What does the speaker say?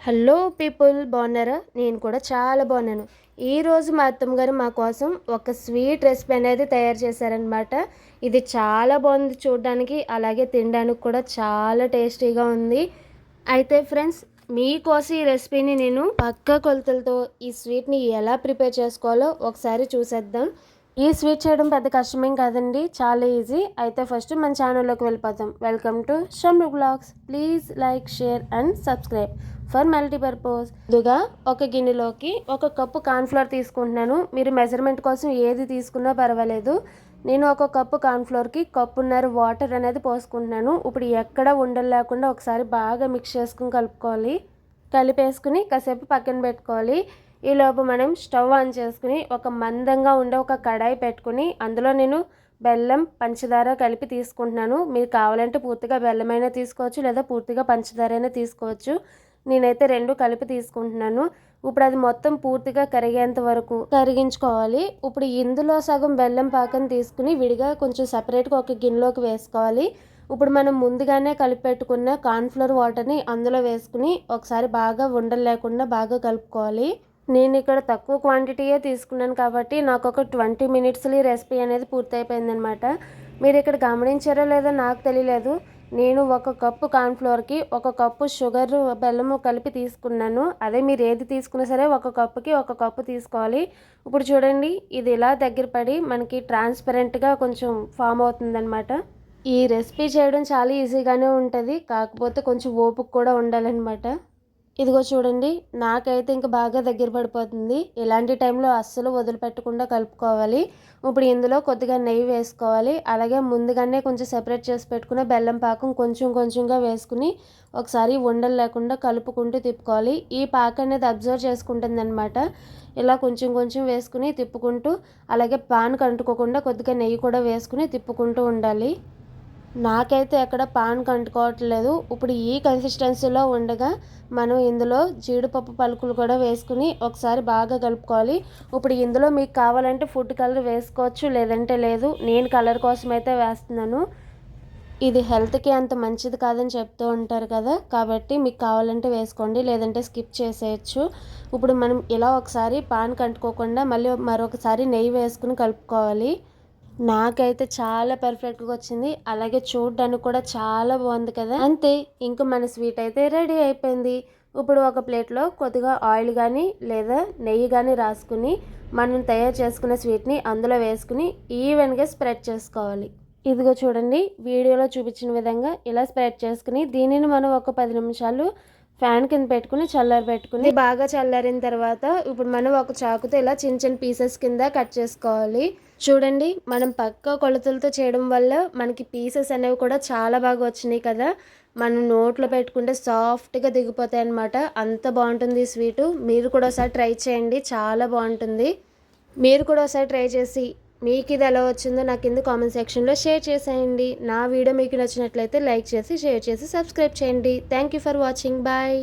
Hello people, బాగున్నారా? నేను కూడా చాలా బాగున్నాను. ఈరోజు మా అత్తమ్మ గారు మా కోసం ఒక స్వీట్ రెసిపీ అనేది తయారు చేశారనమాట. ఇది చాలా బాగుంది చూడడానికి, అలాగే తినడానికి కూడా చాలా టేస్టీగా ఉంది. అయితే ఫ్రెండ్స్, మీకోసం ఈ రెసిపీని నేను పక్కా కొలతలతో ఈ స్వీట్ని ఎలా ప్రిపేర్ చేసుకోవాలో ఒకసారి చూసేద్దాం. ఈ స్వీట్ చేయడం పెద్ద కష్టమేం కాదండి, చాలా ఈజీ. అయితే ఫస్ట్ మన ఛానల్లోకి వెళ్ళిపోతాం. Welcome to Shammu blogs. Please like, share and subscribe for multipurpose. ముందుగా ఒక గిన్నెలోకి 1 కప్పు కార్న్ఫ్లోర్ తీసుకుంటున్నాను. మీరు మెజర్మెంట్ కోసం ఏది తీసుకున్నా పర్వాలేదు. నేను 1 కప్పు కార్న్ఫ్లోర్కి 1.5 కప్పు వాటర్ అనేది పోసుకుంటున్నాను. ఇప్పుడు ఎక్కడ ఉండలు లేకుండా ఒకసారి బాగా మిక్స్ చేసుకుని కలుపుకోవాలి. కలిపేసుకుని కాసేపు పక్కన పెట్టుకోవాలి. ఈలోపు మనం స్టవ్ ఆన్ చేసుకుని ఒక మందంగా ఉండే ఒక కడాయి పెట్టుకుని అందులో నేను బెల్లం, పంచదార కలిపి తీసుకుంటున్నాను. మీరు కావాలంటే పూర్తిగా బెల్లమైనా తీసుకోవచ్చు, లేదా పూర్తిగా పంచదార అయినా తీసుకోవచ్చు. నేనైతే 2 కలిపి తీసుకుంటున్నాను. ఇప్పుడు అది మొత్తం పూర్తిగా కరిగేంత వరకు కరిగించుకోవాలి. ఇప్పుడు ఇందులో సగం బెల్లం పాకం తీసుకుని విడిగా కొంచెం సపరేట్గా ఒక గిన్నెలోకి వేసుకోవాలి. ఇప్పుడు మనం ముందుగానే కలిపి పెట్టుకున్న కార్న్ఫ్లోర్ వాటర్ని అందులో వేసుకుని ఒకసారి బాగా ఉండలు లేకుండా బాగా కలుపుకోవాలి. నేను ఇక్కడ తక్కువ క్వాంటిటీయే తీసుకున్నాను కాబట్టి నాకు ఒక 20 మినిట్స్లో ఈ రెసిపీ అనేది పూర్తయిపోయిందనమాట. మీరు ఇక్కడ గమనించారో లేదో నాకు తెలియలేదు. నేను 1 కప్పు కార్న్ఫ్లోర్కి 1 కప్పు షుగర్, బెల్లము కలిపి తీసుకున్నాను. అదే మీరు ఏది తీసుకున్నా సరే 1 కప్పుకి 1 కప్పు తీసుకోవాలి. ఇప్పుడు చూడండి, ఇది ఇలా దగ్గర పడి మనకి ట్రాన్స్పరెంట్గా కొంచెం ఫామ్ అవుతుందన్నమాట. ఈ రెసిపీ చేయడం చాలా ఈజీగానే ఉంటుంది, కాకపోతే కొంచెం ఓపిక కూడా ఉండాలన్నమాట. ఇదిగో చూడండి, నాకైతే ఇంకా బాగా దగ్గర పడిపోతుంది. ఇలాంటి టైంలో అస్సలు వదిలిపెట్టకుండా కలుపుకోవాలి. ఇప్పుడు ఇందులో కొద్దిగా నెయ్యి వేసుకోవాలి. అలాగే ముందుగానే కొంచెం సెపరేట్ చేసి పెట్టుకున్న బెల్లం పాకం కొంచెం కొంచెంగా వేసుకుని ఒకసారి ఉండలు లేకుండా కలుపుకుంటూ తిప్పుకోవాలి. ఈ పాక అనేది అబ్జర్వ్ చేసుకుంటుంది అనమాట. ఇలా కొంచెం కొంచెం వేసుకుని తిప్పుకుంటూ, అలాగే పాన్ కంటుకోకుండా కొద్దిగా నెయ్యి కూడా వేసుకుని తిప్పుకుంటూ ఉండాలి. నాకైతే ఎక్కడ పాన్ కంటుకోవట్లేదు. ఇప్పుడు ఈ కన్సిస్టెన్సీలో ఉండగా మనం ఇందులో జీడిపప్పు పలుకులు కూడా వేసుకుని ఒకసారి బాగా కలుపుకోవాలి. ఇప్పుడు ఇందులో మీకు కావాలంటే ఫుడ్ కలర్ వేసుకోవచ్చు, లేదంటే లేదు. నేను కలర్ కోసం అయితే వేస్తున్నాను. ఇది హెల్త్కి అంత మంచిది కాదని చెప్తూ ఉంటారు కదా, కాబట్టి మీకు కావాలంటే వేసుకోండి, లేదంటే స్కిప్ చేసేయచ్చు. ఇప్పుడు మనం ఇలా ఒకసారి పాన్ కంటుకోకుండా మళ్ళీ మరొకసారి నెయ్యి వేసుకుని కలుపుకోవాలి. నాకైతే చాలా పర్ఫెక్ట్గా వచ్చింది, అలాగే చూడడానికి కూడా చాలా బాగుంది కదా. అంతే, ఇంక మన స్వీట్ అయితే రెడీ అయిపోయింది. ఇప్పుడు ఒక ప్లేట్లో కొద్దిగా ఆయిల్ కానీ లేదా నెయ్యి కానీ రాసుకుని మనం తయారు చేసుకున్న స్వీట్ని అందులో వేసుకుని ఈవెన్గా స్ప్రెడ్ చేసుకోవాలి. ఇదిగో చూడండి, వీడియోలో చూపించిన విధంగా ఇలా స్ప్రెడ్ చేసుకుని దీనిని మనం ఒక 10 నిమిషాలు ఫ్యాన్ కింద పెట్టుకుని పెట్టుకుని బాగా చల్లారిన తర్వాత ఇప్పుడు మనం ఒక చాకుతో ఇలా చిన్న చిన్న పీసెస్ కింద కట్ చేసుకోవాలి. చూడండి, మనం పక్క కొలతలతో చేయడం వల్ల మనకి పీసెస్ అనేవి కూడా చాలా బాగా వచ్చినాయి కదా. మనం నోట్లో పెట్టుకుంటే సాఫ్ట్గా దిగిపోతాయి అన్నమాట. అంత బాగుంటుంది ఈ స్వీటు. మీరు కూడా ఒకసారి ట్రై చేయండి, చాలా బాగుంటుంది. మీరు కూడా ఒకసారి ట్రై చేసి మీకు ఇది ఎలా వచ్చిందో నాకు కింద కామెంట్ సెక్షన్లో షేర్ చేసేయండి. నా వీడియో మీకు నచ్చినట్లయితే లైక్ చేసి, షేర్ చేసి, సబ్స్క్రైబ్ చేయండి. Thank you for watching. Bye.